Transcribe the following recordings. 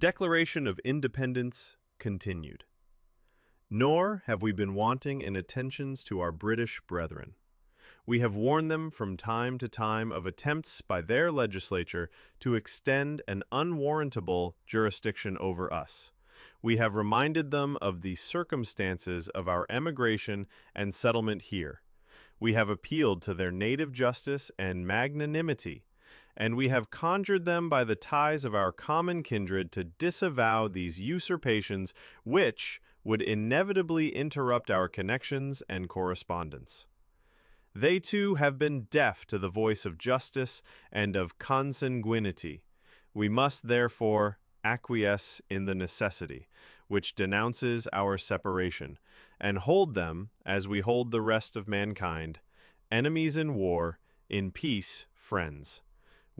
Declaration of Independence continued. Nor have we been wanting in attentions to our British brethren. We have warned them from time to time of attempts by their legislature to extend an unwarrantable jurisdiction over us. We have reminded them of the circumstances of our emigration and settlement here. We have appealed to their native justice and magnanimity, and we have conjured them by the ties of our common kindred to disavow these usurpations which would inevitably interrupt our connections and correspondence. They too have been deaf to the voice of justice and of consanguinity. We must therefore acquiesce in the necessity, which denounces our separation, and hold them, as we hold the rest of mankind, enemies in war, in peace, friends.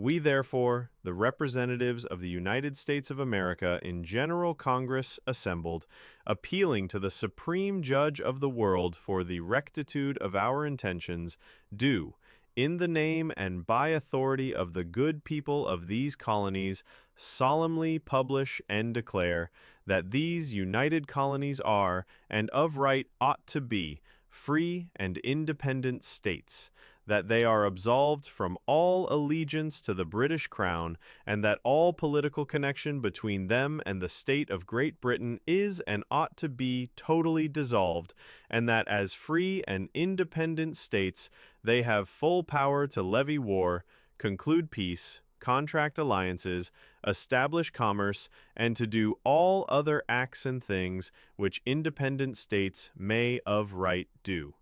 We, therefore, the representatives of the United States of America in General Congress assembled, appealing to the Supreme Judge of the world for the rectitude of our intentions, do, in the name and by authority of the good people of these colonies, solemnly publish and declare that these united colonies are, and of right ought to be, free and independent states, that they are absolved from all allegiance to the British Crown, and that all political connection between them and the state of Great Britain is and ought to be totally dissolved, and that as free and independent states they have full power to levy war, conclude peace, contract alliances, establish commerce, and to do all other acts and things which independent states may of right do.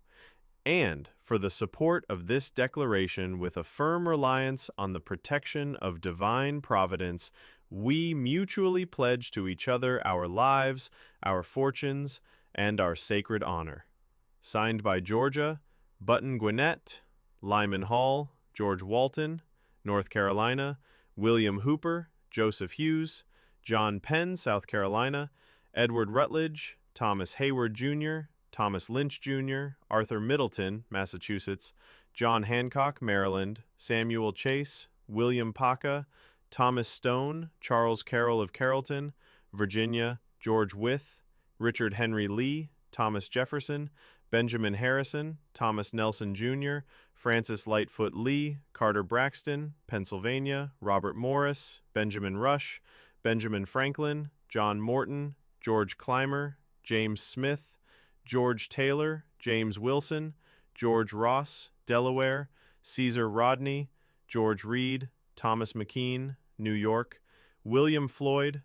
And for the support of this declaration with a firm reliance on the protection of divine providence, we mutually pledge to each other our lives, our fortunes, and our sacred honor. Signed by Georgia, Button Gwinnett, Lyman Hall, George Walton, North Carolina, William Hooper, Joseph Hughes, John Penn, South Carolina, Edward Rutledge, Thomas Hayward, Jr., Thomas Lynch, Jr., Arthur Middleton, Massachusetts, John Hancock, Maryland, Samuel Chase, William Paca, Thomas Stone, Charles Carroll of Carrollton, Virginia, George Wythe, Richard Henry Lee, Thomas Jefferson, Benjamin Harrison, Thomas Nelson, Jr., Francis Lightfoot Lee, Carter Braxton, Pennsylvania, Robert Morris, Benjamin Rush, Benjamin Franklin, John Morton, George Clymer, James Smith, George Taylor, James Wilson, George Ross, Delaware, Caesar Rodney, George Reed, Thomas McKean, New York, William Floyd,